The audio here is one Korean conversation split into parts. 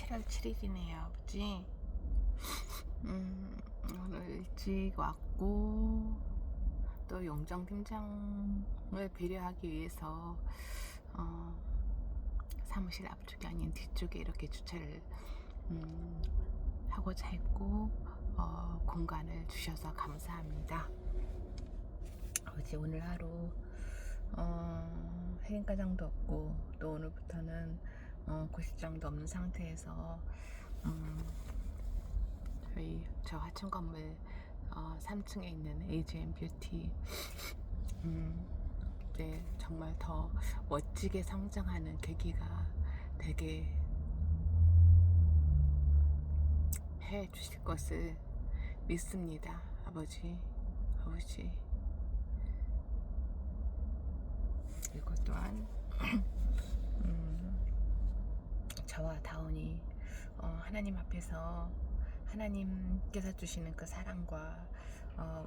7월 7일이네요, 아버지. 오늘 일찍 왔고, 또 용정 팀장을 배려하기 위해서, 사무실 앞쪽이 아닌 뒤쪽에 이렇게 주차를, 하고자 했고, 공간을 주셔서 감사합니다. 아버지, 오늘 하루, 해인가장도 없고, 또 오늘부터는, 고시장도 없는 상태에서, 저 하층 건물 3층에 있는 AGM 뷰티 이제 정말 더 멋지게 성장하는 계기가 되게 해 주실 것을 믿습니다. 아버지. 그리고 또한 저와 다운이 하나님 앞에서 하나님께서 주시는 그 사랑과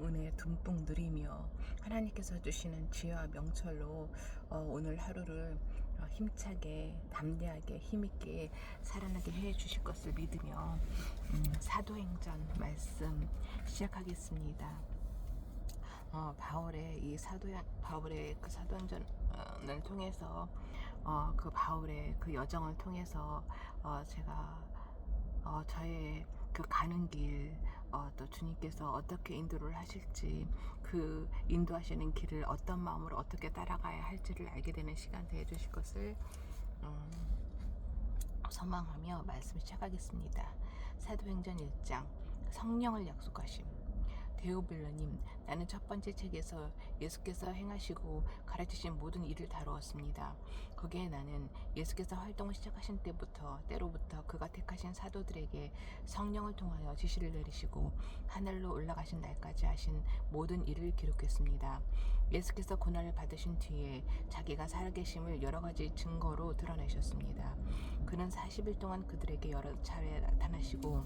은혜 듬뿍 누리며 하나님께서 주시는 지혜와 명철로 오늘 하루를 힘차게 담대하게 힘있게 살아나게 해 주실 것을 믿으며 사도행전 말씀 시작하겠습니다. 바울의 그 사도행전을 통해서 그 바울의 그 여정을 통해서 제가 저의 그 가는 길, 또 주님께서 어떻게 인도를 하실지, 그 인도하시는 길을 어떤 마음으로 어떻게 따라가야 할지를 알게 되는 시간 되어 주실 것을 소망하며 말씀 시작하겠습니다. 사도행전 1장 성령을 약속하심. 데오빌러님, 나는 첫 번째 책에서 예수께서 행하시고 가르치신 모든 일을 다루었습니다. 거기에 나는 예수께서 활동을 시작하신 때로부터 그가 택하신 사도들에게 성령을 통하여 지시를 내리시고 하늘로 올라가신 날까지 하신 모든 일을 기록했습니다. 예수께서 고난을 받으신 뒤에 자기가 살아계심을 여러 가지 증거로 드러내셨습니다. 그는 40일 동안 그들에게 여러 차례 나타나시고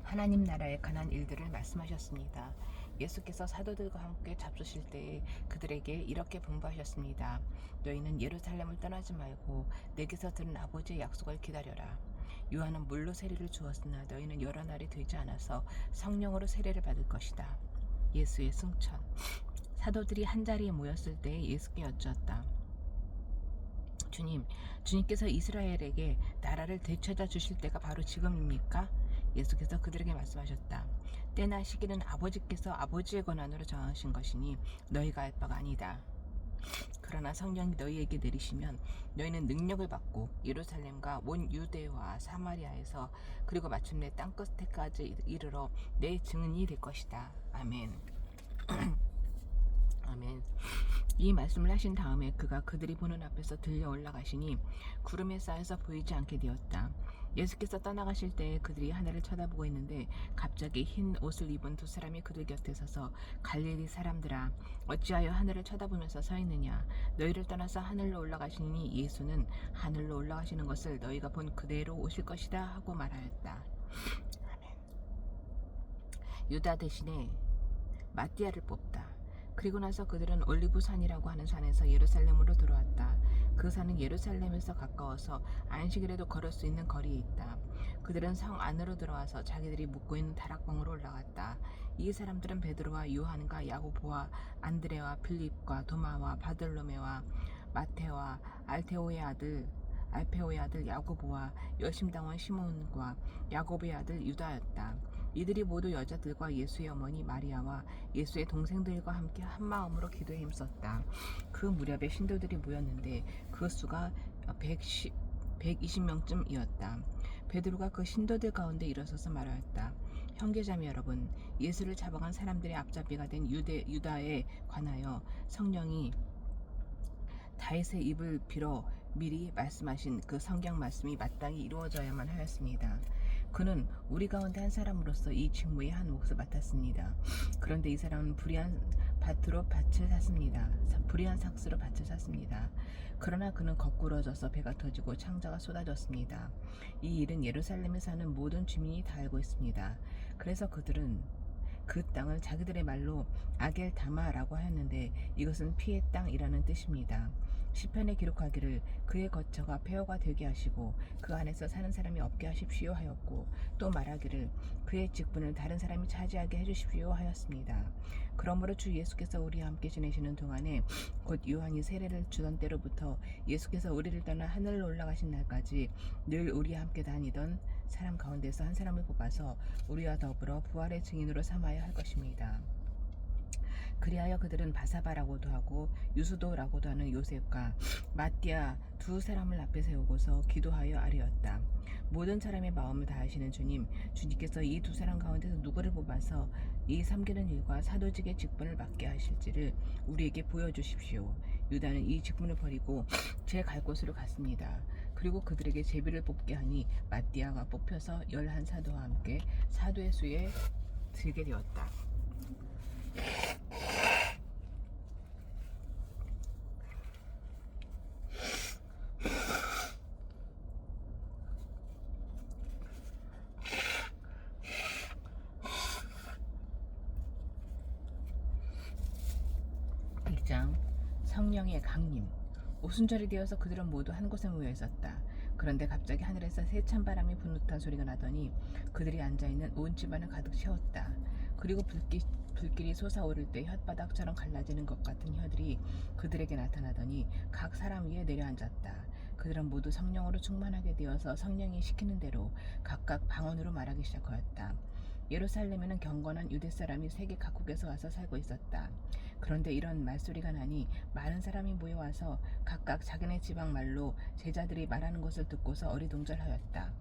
하나님 나라에 관한 일들을 말씀하셨습니다. 예수께서 사도들과 함께 잡수실 때에 그들에게 이렇게 분부하셨습니다. 너희는 예루살렘을 떠나지 말고 내게서 들은 아버지의 약속을 기다려라. 요한은 물로 세례를 주었으나 너희는 여러 날이 되지 않아서 성령으로 세례를 받을 것이다. 예수의 승천. 사도들이 한자리에 모였을 때 예수께 여쭈었다. 주님께서 이스라엘에게 나라를 되찾아 주실 때가 바로 지금입니까? 예수께서 그들에게 말씀하셨다. 때나 시기는 아버지께서 아버지의 권한으로 정하신 것이니 너희가 알 바가 아니다. 그러나 성령이 너희에게 내리시면 너희는 능력을 받고 예루살렘과 온 유대와 사마리아에서 그리고 마침내 땅끝에까지 이르러 내 증인이 될 것이다. 아멘. 아멘. 이 말씀을 하신 다음에 그가 그들이 보는 앞에서 들려 올라가시니 구름에 쌓여서 보이지 않게 되었다. 예수께서 떠나가실 때 그들이 하늘을 쳐다보고 있는데 갑자기 흰 옷을 입은 두 사람이 그들 곁에 서서 갈릴리 사람들아 어찌하여 하늘을 쳐다보면서 서 있느냐. 너희를 떠나서 하늘로 올라가시니 예수는 하늘로 올라가시는 것을 너희가 본 그대로 오실 것이다 하고 말하였다. 아멘. 유다 대신에 마띠아를 뽑다. 그리고 나서 그들은 올리브산이라고 하는 산에서 예루살렘으로 들어왔다. 그 산은 예루살렘에서 가까워서 안식일에도 걸을 수 있는 거리에 있다. 그들은 성 안으로 들어와서 자기들이 묵고 있는 다락방으로 올라갔다. 이 사람들은 베드로와 요한과 야고보와 안드레와 빌립과 도마와 바들로메와 마테와 알페오의 아들 야고보와 열심당원 시몬과 야고보의 아들 유다였다. 이들이 모두 여자들과 예수의 어머니 마리아와 예수의 동생들과 함께 한 마음으로 기도에 힘썼다. 그 무렵에 신도들이 모였는데 그 수가 120명쯤이었다. 베드로가 그 신도들 가운데 일어서서 말하였다. 형제자매 여러분, 예수를 잡아간 사람들의 앞잡이가 된 유다에 관하여 성령이 다윗의 입을 빌어 미리 말씀하신 그 성경 말씀이 마땅히 이루어져야만 하였습니다. 그는 우리 가운데 한 사람으로서 이 직무의 한 몫을 맡았습니다. 그런데 이 사람은 불의한 삭스로 밭을 샀습니다. 그러나 그는 거꾸러져서 배가 터지고 창자가 쏟아졌습니다. 이 일은 예루살렘에 사는 모든 주민이 다 알고 있습니다. 그래서 그들은 그 땅을 자기들의 말로 아겔다마라고 하였는데 이것은 피의 땅이라는 뜻입니다. 시편에 기록하기를 그의 거처가 폐허가 되게 하시고 그 안에서 사는 사람이 없게 하십시오 하였고, 또 말하기를 그의 직분을 다른 사람이 차지하게 해주십시오 하였습니다. 그러므로 주 예수께서 우리와 함께 지내시는 동안에, 곧 요한이 세례를 주던 때로부터 예수께서 우리를 떠나 하늘로 올라가신 날까지 늘 우리와 함께 다니던 사람 가운데서 한 사람을 뽑아서 우리와 더불어 부활의 증인으로 삼아야 할 것입니다. 그리하여 그들은 바사바라고도 하고 유수도라고도 하는 요셉과 마띠아 두 사람을 앞에 세우고서 기도하여 아뢰었다. 모든 사람의 마음을 다하시는 주님, 주님께서 이 두 사람 가운데서 누구를 뽑아서 이 섬기는 일과 사도직의 직분을 맡게 하실지를 우리에게 보여주십시오. 유다는 이 직분을 버리고 제 갈 곳으로 갔습니다. 그리고 그들에게 제비를 뽑게 하니 마띠아가 뽑혀서 11사도와 함께 사도의 수에 들게 되었다. 1장 성령의 강림. 오순절이 되어서 그들은 모두 한 곳에 모여 있었다. 그런데 갑자기 하늘에서 세찬 바람이 부는 듯한 소리가 나더니 그들이 앉아있는 온 집안을 가득 채웠다. 그리고 불길이 솟아오를 때 혓바닥처럼 갈라지는 것 같은 혀들이 그들에게 나타나더니 각 사람 위에 내려앉았다. 그들은 모두 성령으로 충만하게 되어서 성령이 시키는 대로 각각 방언으로 말하기 시작하였다. 예루살렘에는 경건한 유대 사람이 세계 각국에서 와서 살고 있었다. 그런데 이런 말소리가 나니 많은 사람이 모여와서 각각 자기네 지방 말로 제자들이 말하는 것을 듣고서 어리둥절하였다.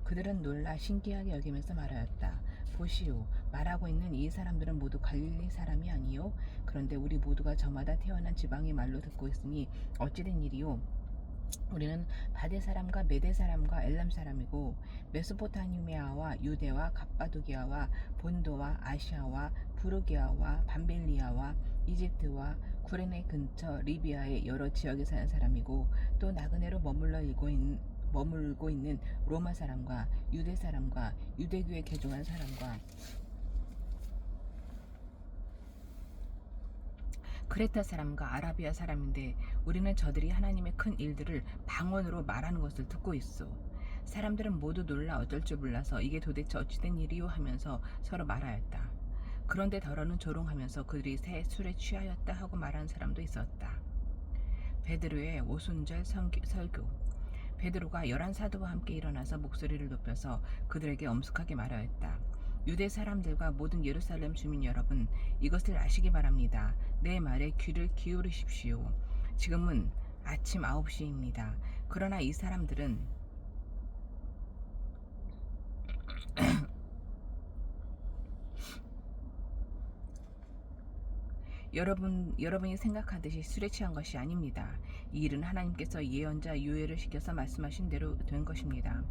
그들은 놀라 신기하게 여기면서 말하였다. 보시오, 말하고 있는 이 사람들은 모두 갈릴리 사람이 아니요? 그런데 우리 모두가 저마다 태어난 지방의 말로 듣고 있으니 어찌된 일이요? 우리는 바데 사람과 메데 사람과 엘람 사람이고 메소포타미아와 유대와 갑바도기아와 본도와 아시아와 부르기아와 밤빌리아와 이집트와 구레네 근처 리비아의 여러 지역에 사는 사람이고, 또 나그네로 머물고 있는 로마 사람과 유대 사람과 유대교에 개종한 사람과 크레타 사람과 아라비아 사람인데, 우리는 저들이 하나님의 큰 일들을 방언으로 말하는 것을 듣고 있어. 사람들은 모두 놀라 어쩔 줄 몰라서 이게 도대체 어찌된 일이요 하면서 서로 말하였다. 그런데 더러는 조롱하면서 그들이 새 술에 취하였다 하고 말하는 사람도 있었다. 베드로의 오순절 설교. 베드로가 11사도와 함께 일어나서 목소리를 높여서 그들에게 엄숙하게 말하였다. 유대 사람들과 모든 예루살렘 주민 여러분, 이것을 아시기 바랍니다. 내 말에 귀를 기울이십시오. 지금은 아침 9시입니다. 그러나 이 사람들은 여러분이 생각하듯이 술에 취한 것이 아닙니다. 이 일은 하나님께서 예언자 요엘을 시켜서 말씀하신 대로 된 것입니다.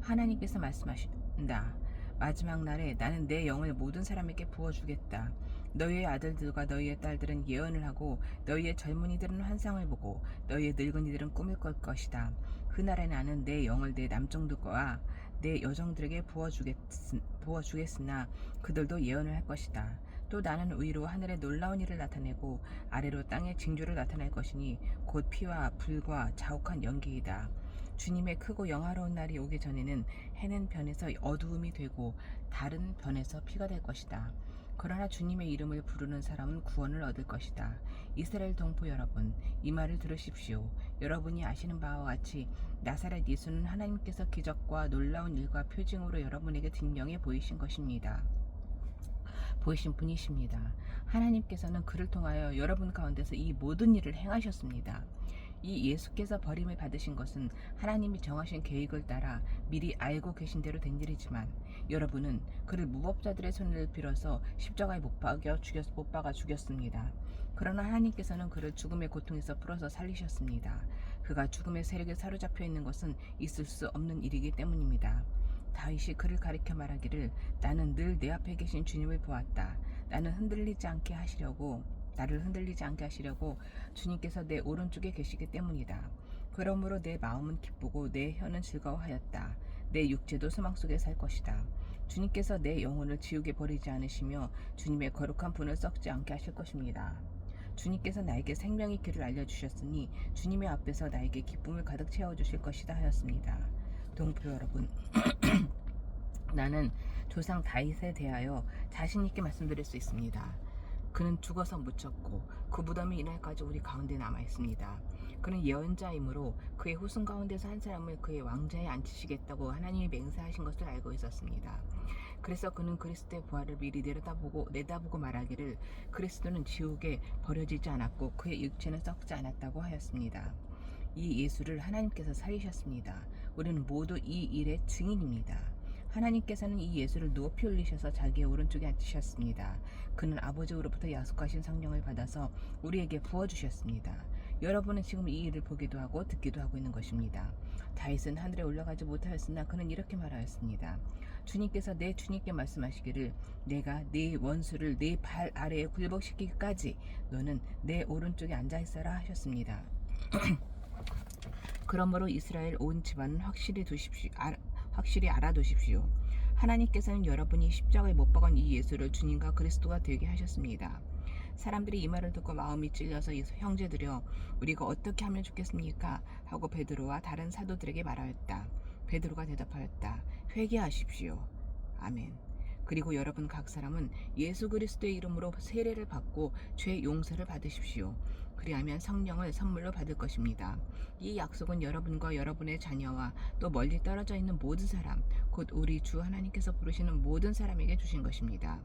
하나님께서 말씀하신다. 마지막 날에 나는 내 영을 모든 사람에게 부어주겠다. 너희의 아들들과 너희의 딸들은 예언을 하고 너희의 젊은이들은 환상을 보고 너희의 늙은이들은 꿈을 꿀 것이다. 그날에 나는 내 영을 내 남종들과 내 여종들에게 부어주겠으나 그들도 예언을 할 것이다. 또 나는 위로 하늘에 놀라운 일을 나타내고 아래로 땅에 징조를 나타낼 것이니 곧 피와 불과 자욱한 연기이다. 주님의 크고 영화로운 날이 오기 전에는 해는 변해서 어두움이 되고 달은 변해서 피가 될 것이다. 그러나 주님의 이름을 부르는 사람은 구원을 얻을 것이다. 이스라엘 동포 여러분, 이 말을 들으십시오. 여러분이 아시는 바와 같이 나사렛 예수는 하나님께서 기적과 놀라운 일과 표징으로 여러분에게 증명해 보이신 분이십니다. 하나님께서는 그를 통하여 여러분 가운데서 이 모든 일을 행하셨습니다. 이 예수께서 버림을 받으신 것은 하나님이 정하신 계획을 따라 미리 알고 계신 대로 된 일이지만, 여러분은 그를 무법자들의 손을 빌어서 십자가에 못 박아 죽였습니다. 그러나 하나님께서는 그를 죽음의 고통에서 풀어서 살리셨습니다. 그가 죽음의 세력에 사로잡혀 있는 것은 있을 수 없는 일이기 때문입니다. 다윗이 그를 가리켜 말하기를 나는 늘 내 앞에 계신 주님을 보았다. 나를 흔들리지 않게 하시려고 주님께서 내 오른쪽에 계시기 때문이다. 그러므로 내 마음은 기쁘고 내 혀는 즐거워하였다. 내 육체도 소망 속에 살 것이다. 주님께서 내 영혼을 지옥에 버리지 않으시며 주님의 거룩한 분을 썩지 않게 하실 것입니다. 주님께서 나에게 생명의 길을 알려주셨으니 주님의 앞에서 나에게 기쁨을 가득 채워주실 것이다 하였습니다. 동포 여러분, 나는 조상 다윗에 대하여 자신 있게 말씀드릴 수 있습니다. 그는 죽어서 묻혔고 그 무덤이 이날까지 우리 가운데 남아 있습니다. 그는 예언자이므로 그의 후손 가운데서 한 사람을 그의 왕좌에 앉히시겠다고 하나님이 맹세하신 것을 알고 있었습니다. 그래서 그는 그리스도의 부활을 미리 내다보고 말하기를 그리스도는 지옥에 버려지지 않았고 그의 육체는 썩지 않았다고 하였습니다. 이 예수를 하나님께서 살리셨습니다. 우리는 모두 이 일의 증인입니다. 하나님께서는 이 예수를 높이 올리셔서 자기의 오른쪽에 앉히셨습니다. 그는 아버지로부터 약속하신 성령을 받아서 우리에게 부어주셨습니다. 여러분은 지금 이 일을 보기도 하고 듣기도 하고 있는 것입니다. 다윗은 하늘에 올라가지 못하였으나 그는 이렇게 말하였습니다. 주님께서 내 주님께 말씀하시기를 내가 네 원수를 네 발 아래에 굴복시키기까지 너는 내 오른쪽에 앉아있어라 하셨습니다. 그러므로 이스라엘 온 집안은 확실히 알아두십시오. 하나님께서는 여러분이 십자가에 못 박은 이 예수를 주님과 그리스도가 되게 하셨습니다. 사람들이 이 말을 듣고 마음이 찔려서 형제들여 우리가 어떻게 하면 좋겠습니까? 하고 베드로와 다른 사도들에게 말하였다. 베드로가 대답하였다. 회개하십시오. 아멘. 그리고 여러분 각 사람은 예수 그리스도의 이름으로 세례를 받고 죄 용서를 받으십시오. 그리하면 성령을 선물로 받을 것입니다. 이 약속은 여러분과 여러분의 자녀와 또 멀리 떨어져 있는 모든 사람, 곧 우리 주 하나님께서 부르시는 모든 사람에게 주신 것입니다.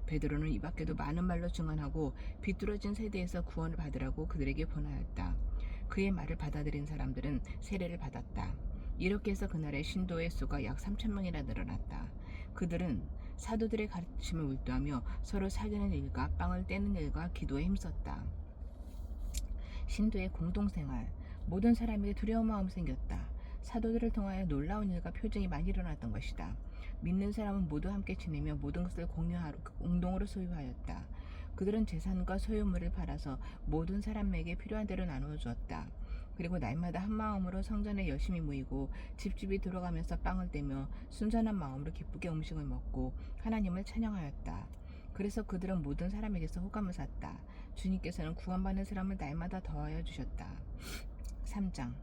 베드로는 이 밖에도 많은 말로 증언하고 비뚤어진 세대에서 구원을 받으라고 그들에게 권하였다. 그의 말을 받아들인 사람들은 세례를 받았다. 이렇게 해서 그날의 신도의 수가 약 3,000명이나 늘어났다. 그들은 사도들의 가르침을 울도하며 서로 사귀는 일과 빵을 떼는 일과 기도에 힘썼다. 신도의 공동생활, 모든 사람에게 두려운 마음이 생겼다. 사도들을 통하여 놀라운 일과 표징이 많이 일어났던 것이다. 믿는 사람은 모두 함께 지내며 모든 것을 공동으로 소유하였다. 그들은 재산과 소유물을 팔아서 모든 사람에게 필요한 대로 나누어 주었다. 그리고 날마다 한 마음으로 성전에 열심히 모이고 집집이 들어가면서 빵을 떼며 순전한 마음으로 기쁘게 음식을 먹고 하나님을 찬양하였다. 그래서 그들은 모든 사람에게서 호감을 샀다. 주님께서는 구원받는 사람을 날마다 더하여 주셨다. 3장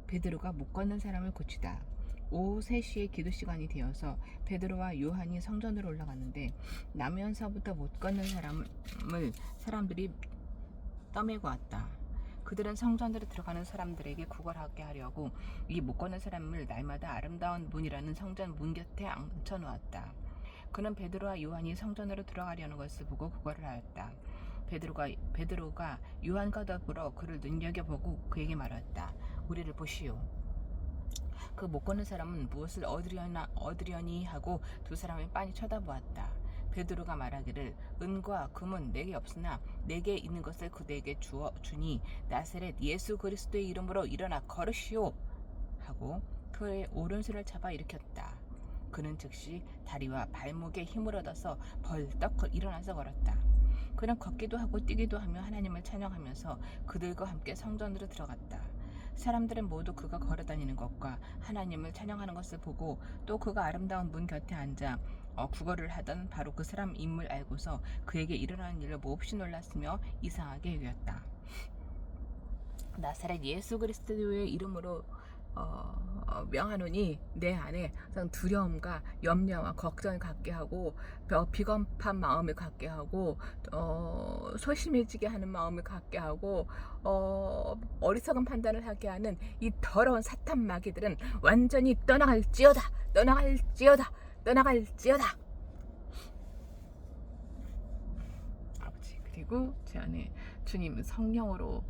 베드로가 못 걷는 사람을 고치다. 오후 3시에 기도 시간이 되어서 베드로와 요한이 성전으로 올라갔는데 나면서부터 못 걷는 사람들이 떠밀고 왔다. 그들은 성전으로 들어가는 사람들에게 구걸하게 하려고 이 못 걷는 사람을 날마다 아름다운 문이라는 성전 문 곁에 앉혀놓았다. 그는 베드로와 요한이 성전으로 들어가려는 것을 보고 구걸을 하였다. 베드로가 요한과 더불어 그를 눈여겨보고 그에게 말했다. 우리를 보시오. 그 못 걷는 사람은 무엇을 얻으려니 하고 두 사람을 빤히 쳐다보았다. 베드로가 말하기를 은과 금은 내게 없으나 내게 있는 것을 그대에게 주니 나사렛 예수 그리스도의 이름으로 일어나 걸으시오 하고 그의 오른손을 잡아 일으켰다. 그는 즉시 다리와 발목에 힘을 얻어서 벌떡 일어나서 걸었다. 그는 걷기도 하고 뛰기도 하며 하나님을 찬양하면서 그들과 함께 성전으로 들어갔다. 사람들은 모두 그가 걸어다니는 것과 하나님을 찬양하는 것을 보고 또 그가 아름다운 문 곁에 앉아 구걸을 하던 바로 그 사람 인물 알고서 그에게 일어나는 일을 몹시 놀랐으며 이상하게 여겼다. 나사렛 예수 그리스도의 이름으로 명하노니 내 안에 두려움과 염려와 걱정을 갖게 하고 비겁한 마음을 갖게 하고 소심해지게 하는 마음을 갖게 하고 어리석은 판단을 하게 하는 이 더러운 사탄 마귀들은 완전히 떠나갈지어다. 아버지, 그리고 제 안에 주님 성령으로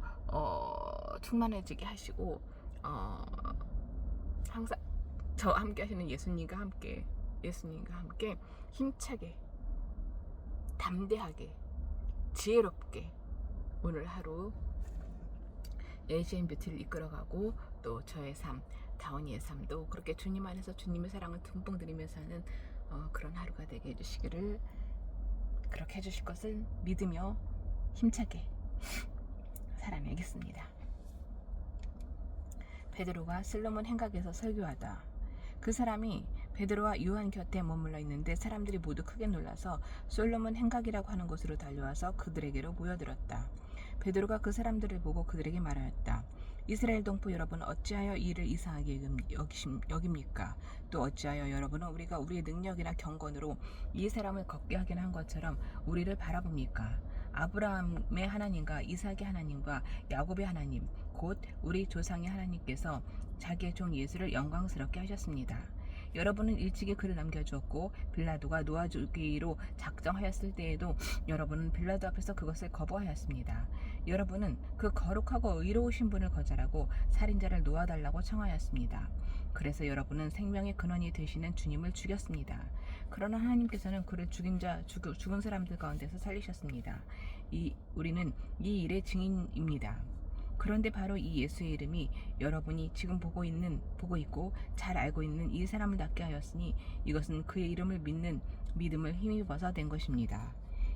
충만해지게 하시고 항상 저와 함께 하시는 예수님과 함께 힘차게 담대하게 지혜롭게 오늘 하루 AGM 뷰티를 이끌어가고 또 저의 삶 다운이의 삶도 그렇게 주님 안에서 주님의 사랑을 듬뿍 드리면서 하는 그런 하루가 되게 해주시기를 그렇게 해주실 것을 믿으며 힘차게 살아내겠습니다. 베드로가 슬로몬 행각에서 설교하다. 그 사람이 베드로와 요한 곁에 머물러 있는데 사람들이 모두 크게 놀라서 솔로몬 행각이라고 하는 곳으로 달려와서 그들에게로 모여들었다. 베드로가 그 사람들을 보고 그들에게 말하였다. 이스라엘 동포 여러분, 어찌하여 이 일을 이상하게 여깁니까? 또 어찌하여 여러분은 우리가 우리의 능력이나 경건으로 이 사람을 걷게 하긴 한 것처럼 우리를 바라봅니까? 아브라함의 하나님과 이삭의 하나님과 야곱의 하나님, 곧 우리 조상의 하나님께서 자기의 종 예수를 영광스럽게 하셨습니다. 여러분은 일찍이 그를 남겨주었고 빌라도가 놓아주기로 작정하였을 때에도 여러분은 빌라도 앞에서 그것을 거부하였습니다. 여러분은 그 거룩하고 의로우신 분을 거절하고 살인자를 놓아달라고 청하였습니다. 그래서 여러분은 생명의 근원이 되시는 주님을 죽였습니다. 그러나 하나님께서는 그를 죽은 사람들 가운데서 살리셨습니다. 우리는 이 일의 증인입니다. 그런데 바로 이 예수의 이름이 여러분이 지금 보고 있고 잘 알고 있는 이 사람을 낫게 하였으니 이것은 그의 이름을 믿는 믿음을 힘입어서 된 것입니다.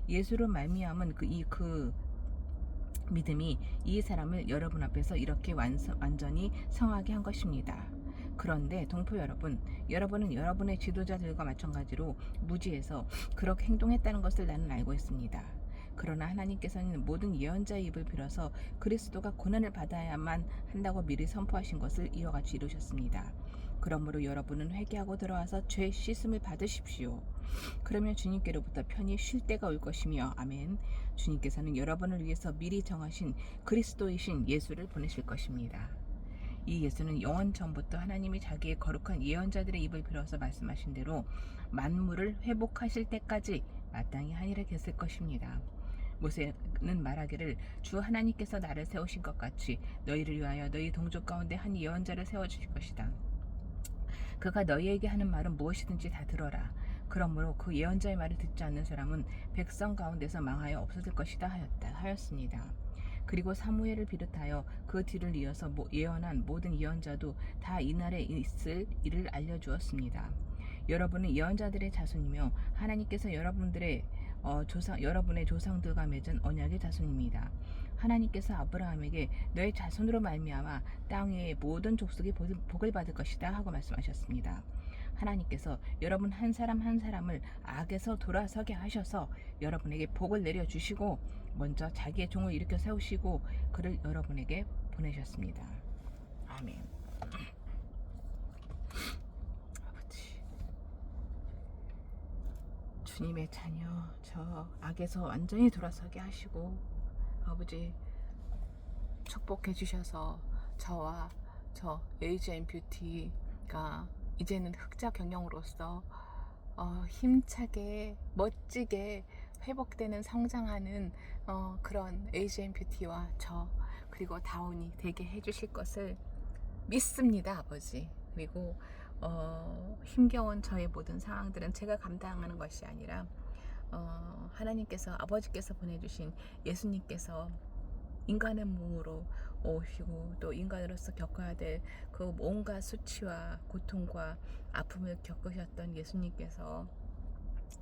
예수로 말미암은 그 믿음이 이 사람을 여러분 앞에서 이렇게 완전히 성하게 한 것입니다. 그런데 동포 여러분, 여러분은 여러분의 지도자들과 마찬가지로 무지해서 그렇게 행동했다는 것을 나는 알고 있습니다. 그러나 하나님께서는 모든 예언자의 입을 빌어서 그리스도가 고난을 받아야만 한다고 미리 선포하신 것을 이와 같이 이루셨습니다. 그러므로 여러분은 회개하고 들어와서 죄 씻음을 받으십시오. 그러면 주님께로부터 편히 쉴 때가 올 것이며, 아멘. 주님께서는 여러분을 위해서 미리 정하신 그리스도이신 예수를 보내실 것입니다. 이 예수는 영원 전부터 하나님이 자기의 거룩한 예언자들의 입을 빌어서 말씀하신 대로 만물을 회복하실 때까지 마땅히 한 일에 계실 것입니다. 모세는 말하기를 주 하나님께서 나를 세우신 것 같이 너희를 위하여 너희 동족 가운데 한 예언자를 세워주실 것이다. 그가 너희에게 하는 말은 무엇이든지 다 들어라. 그러므로 그 예언자의 말을 듣지 않는 사람은 백성 가운데서 망하여 없어질 것이다 하였습니다. 그리고 사무엘을 비롯하여 그 뒤를 이어서 예언한 모든 예언자도 다 이날에 있을 일을 알려주었습니다. 여러분은 예언자들의 자손이며 하나님께서 여러분의 조상들과 맺은 언약의 자손입니다. 하나님께서 아브라함에게 너의 자손으로 말미암아 땅 위의 모든 족속이 복을 받을 것이다 하고 말씀하셨습니다. 하나님께서 여러분 한 사람 한 사람을 악에서 돌아서게 하셔서 여러분에게 복을 내려주시고 먼저 자기의 종을 일으켜 세우시고 그를 여러분에게 보내셨습니다. 아멘. 아버지, 주님의 자녀 저 악에서 완전히 돌아서게 하시고 아버지 축복해 주셔서 저와 저 에이지앤 뷰티가 이제는 흑자 경영으로서 힘차게 멋지게 회복되는 성장하는 그런 에이지앤 뷰티와 저 그리고 다운이 되게 해주실 것을 믿습니다, 아버지. 그리고 힘겨운 저의 모든 상황들은 제가 감당하는 것이 아니라 하나님께서 아버지께서 보내주신 예수님께서 인간의 몸으로 오시고 또 인간으로서 겪어야 될 그 온갖 수치와 고통과 아픔을 겪으셨던 예수님께서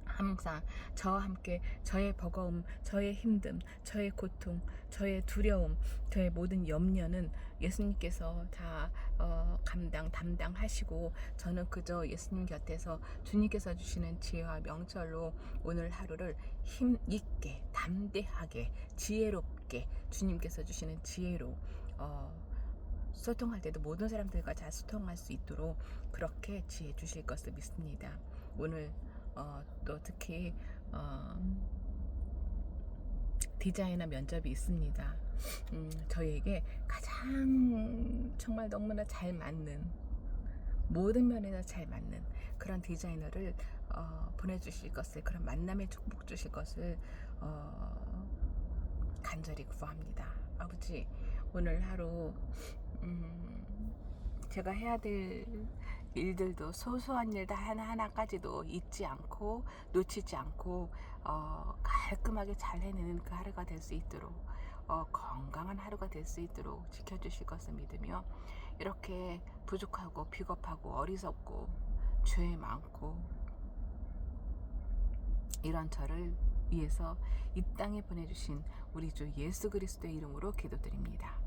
항상 저와 함께 저의 버거움, 저의 힘듦, 저의 고통, 저의 두려움, 저의 모든 염려는 예수님께서 다 담당하시고 저는 그저 예수님 곁에서 주님께서 주시는 지혜와 명철로 오늘 하루를 힘있게 담대하게 지혜롭게 주님께서 주시는 지혜로 소통할 때도 모든 사람들과 잘 소통할 수 있도록 그렇게 지혜 주실 것을 믿습니다. 오늘 또 특히 디자이너 면접이 있습니다. 저희에게 가장 정말 너무나 잘 맞는 모든 면에서 잘 맞는 그런 디자이너를 보내주실 것을 그런 만남의 축복 주실 것을 간절히 구합니다. 아버지 오늘 하루 제가 해야 될 일들도 소소한 일도 하나하나까지도 잊지 않고 놓치지 않고 깔끔하게 잘 해내는 그 하루가 될 수 있도록 건강한 하루가 될 수 있도록 지켜주실 것을 믿으며 이렇게 부족하고 비겁하고 어리석고 죄 많고 이런 저를 위해서 이 땅에 보내주신 우리 주 예수 그리스도의 이름으로 기도드립니다.